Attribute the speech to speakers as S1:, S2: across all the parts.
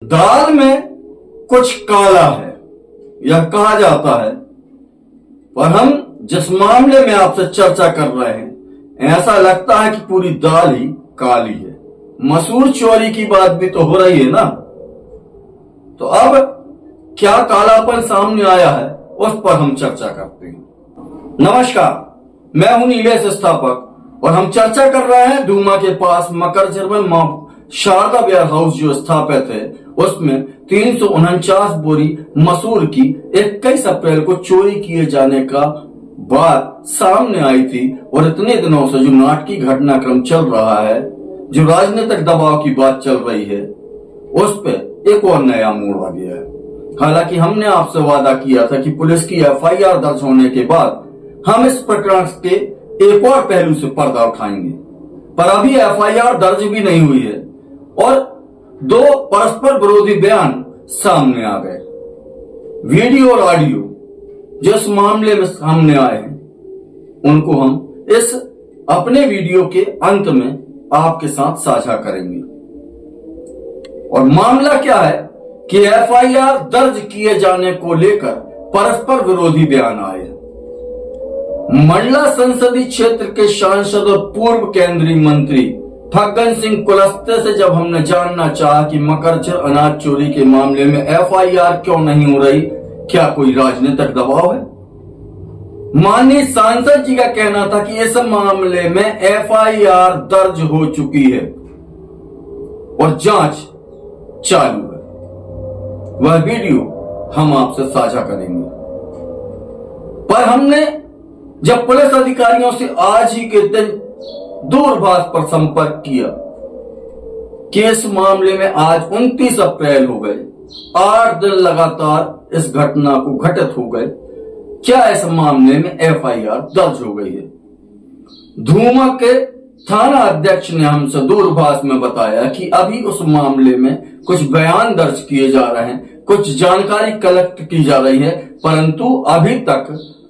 S1: दाल में कुछ काला है, यह कहा जाता है, पर हम जिस मामले में आपसे चर्चा कर रहे हैं ऐसा लगता है कि पूरी दाल ही काली है। मसूर चोरी की बात भी तो हो रही है ना। तो अब क्या कालापन सामने आया है उस पर हम चर्चा करते हैं। नमस्कार, मैं हूं नीलेश स्थापक और हम चर्चा कर रहे हैं धूमा के पास मकरझर में मां शारदा वेयर हाउस जो स्थापित है उसमें 349 बोरी मसूर की 21 अप्रैल को चोरी किए जाने का बात सामने आई थी। और इतने दिनों से जो नाटकीय घटनाक्रम चल रहा है, जो राजनीतिक दबाव की बात चल रही है, उस पे एक और नया मोड़ आ गया है। हालांकि हमने आपसे वादा किया था कि पुलिस की एफआईआर दर्ज होने के बाद हम इस प्रकरण के एक और पहलू से पर्दा उठाएंगे, पर अभी एफआईआर दर्ज भी नहीं हुई है और दो परस्पर विरोधी बयान सामने आ गए। वीडियो और ऑडियो जो इस मामले में सामने आए हैं उनको हम इस अपने वीडियो के अंत में आपके साथ साझा करेंगे। और मामला क्या है कि एफआईआर दर्ज किए जाने को लेकर परस्पर विरोधी बयान आए। मंडला संसदीय क्षेत्र के सांसद और पूर्व केंद्रीय मंत्री फग्गन सिंह कुलस्ते से जब हमने जानना चाहा कि मकरझर अनाज चोरी के मामले में एफआईआर क्यों नहीं हो रही, क्या कोई राजनीतिक दबाव है, माननीय सांसद जी का कहना था कि इस मामले में एफआईआर दर्ज हो चुकी है और जांच चालू है। वह वीडियो हम आपसे साझा करेंगे। पर हमने जब पुलिस अधिकारियों से आज ही के दिन दूरभाष पर संपर्क किया कि इस मामले में आज 29 अप्रैल हो गए, 8 दिन लगातार इस घटना को घटित हो गए, क्या इस मामले में एफआईआर दर्ज हो गई है। धूमा के थाना अध्यक्ष ने हमसे दूरभाष में बताया कि अभी उस मामले में कुछ बयान दर्ज किए जा रहे हैं, कुछ जानकारी कलेक्ट की जा रही है, परंतु अभी तक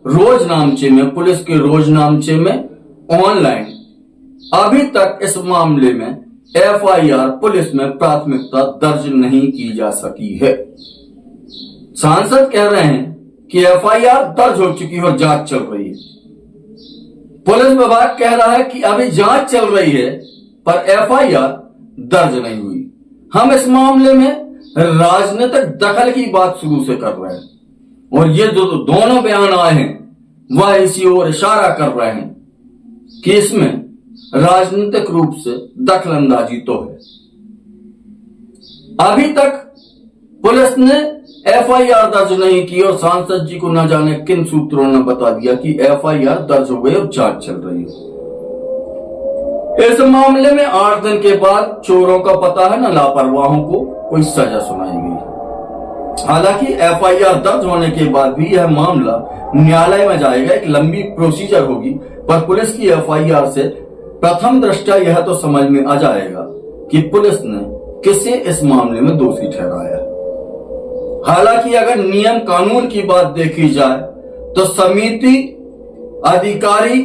S1: रोजनामचे में, पुलिस के रोजनामचे में ऑनलाइन अभी तक इस मामले में एफआईआर पुलिस में प्राथमिकता दर्ज नहीं की जा सकी है। सांसद कह रहे हैं कि एफआईआर दर्ज हो चुकी है और जांच चल रही है। पुलिस विभाग कह रहा है कि अभी जांच चल रही है पर एफआईआर दर्ज नहीं हुई। हम इस मामले में राजनीतिक दखल की बात शुरू से कर रहे हैं और ये जो दोनों बयान आए हैं वह इसी ओर इशारा कर रहे हैं कि इसमें राजनीतिक रूप से दखलंदाजी तो है। अभी तक पुलिस ने एफआईआर दर्ज नहीं की और सांसद जी को न जाने किन सूत्रों ने बता दिया कि एफआईआर दर्ज हो गई और जांच चल रही है। इस मामले में 8 दिन के बाद चोरों का पता है न लापरवाहों को कोई सजा सुनाई गई। हालांकि एफआईआर दर्ज होने के बाद भी यह मामला न्यायालय में जाएगा, एक लंबी प्रोसीजर होगी, पर पुलिस की एफआईआर से प्रथम दृष्टया यह तो समझ में आ जाएगा कि पुलिस ने किसे इस मामले में दोषी ठहराया। हालांकि अगर नियम कानून की बात देखी जाए तो समिति, अधिकारी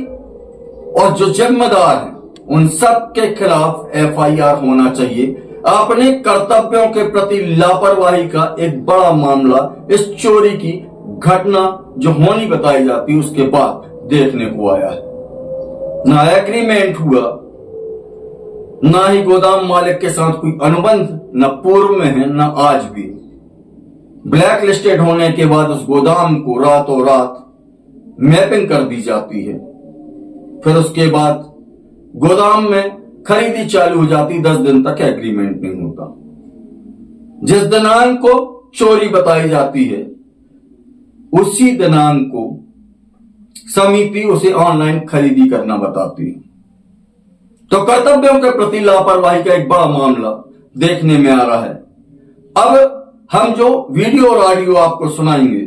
S1: और जो जिम्मेदार हैं उन सब के खिलाफ एफआईआर होना चाहिए। अपने कर्तव्यों के प्रति लापरवाही का एक बड़ा मामला इस चोरी की घटना जो होनी बताई जाती उसके बाद देखने को आया है। ना एग्रीमेंट हुआ, ना ही गोदाम मालिक के साथ कोई अनुबंध, न पूर्व में है न आज भी। ब्लैक लिस्टेड होने के बाद उस गोदाम को रातों रात मैपिंग कर दी जाती है, फिर उसके बाद गोदाम में खरीदी चालू हो जाती, 10 दिन तक एग्रीमेंट नहीं होता। जिस दिनांक को चोरी बताई जाती है उसी दिनांक को समिति उसे ऑनलाइन खरीदी करना बताती है। तो कर्तव्यों के प्रति लापरवाही का एक बड़ा मामला देखने में आ रहा है। अब हम जो वीडियो और ऑडियो आपको सुनाएंगे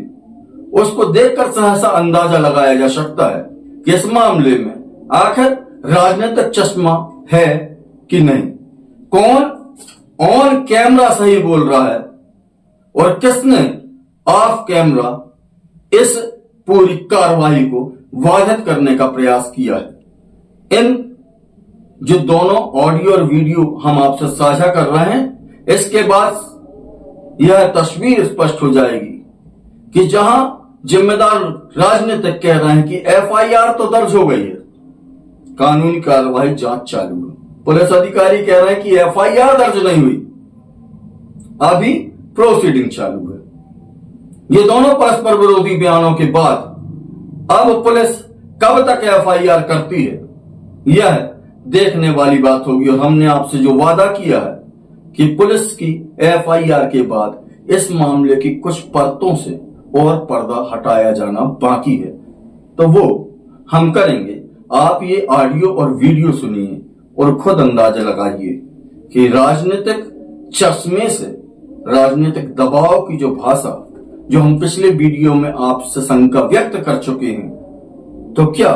S1: उसको देखकर सहसा अंदाजा लगाया जा सकता है कि इस मामले में आखिर राजनीतिक चश्मा है कि नहीं, कौन ऑन कैमरा सही बोल रहा है और किसने ऑफ कैमरा इस पूरी कार्रवाई को बाधित करने का प्रयास किया है। इन जो दोनों ऑडियो और वीडियो हम आपसे साझा कर रहे हैं, इसके बाद यह तस्वीर स्पष्ट हो जाएगी कि जहां जिम्मेदार राजनीतिक कह रहे हैं कि एफआईआर तो दर्ज हो गई है, कानूनी कार्रवाई जांच चालू है, पुलिस अधिकारी कह रहे हैं कि एफआईआर दर्ज नहीं हुई, अभी प्रोसीडिंग चालू है। ये दोनों परस्पर विरोधी बयानों के बाद अब पुलिस कब तक एफआईआर करती है, यह देखने वाली बात होगी। और हमने आपसे जो वादा किया है कि पुलिस की एफआईआर के बाद इस मामले की कुछ परतों से और पर्दा हटाया जाना बाकी है, तो वो हम करेंगे। आप ये ऑडियो और वीडियो सुनिए और खुद अंदाजा लगाइए कि राजनीतिक चश्मे से, राजनीतिक दबाव की जो भाषा जो हम पिछले वीडियो में आपसे शंका व्यक्त कर चुके हैं, तो क्या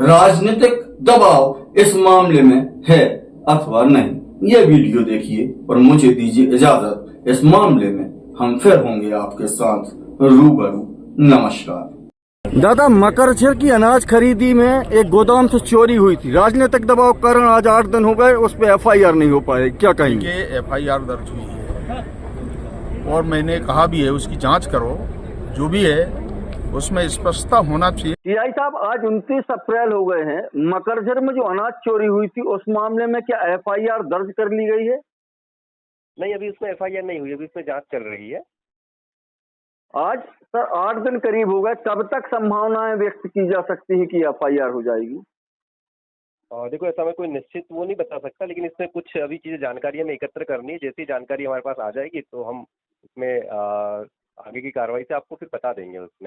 S1: राजनीतिक दबाव इस मामले में है अथवा नहीं। यह वीडियो देखिए और मुझे दीजिए इजाजत, इस मामले में हम फिर होंगे आपके साथ रूबरू। नमस्कार।
S2: दादा, मकरछर की अनाज खरीदी में एक गोदाम से चोरी हुई थी, राजनीतिक दबाव के कारण आज 8 दिन हो गए, उस पर एफआईआर नहीं हो पाए, क्या कहेंगे?
S3: एफआईआर दर्ज हुई है और मैंने कहा भी है उसकी जांच करो, जो भी है उसमें स्पष्टता होना चाहिए।
S2: टीआई साहब, आज 29 अप्रैल हो गए हैं, मकरझर में जो अनाज चोरी हुई थी उस मामले में क्या एफआईआर दर्ज कर ली गई है?
S4: नहीं, अभी उसमें एफआईआर नहीं हुई, अभी उसमें जांच चल रही है।
S2: आज सर 8 दिन करीब हो गए, कब तक संभावनाएं व्यक्त की जा सकती है कि एफआईआर हो जाएगी?
S4: और देखो, ऐसा मैं कोई निश्चित वो नहीं बता सकता, लेकिन इसमें कुछ अभी चीजें जानकारी हमें एकत्र करनी है। जैसी जानकारी हमारे पास आ जाएगी तो हम इसमें आगे की कार्रवाई से आपको फिर बता देंगे उसमें।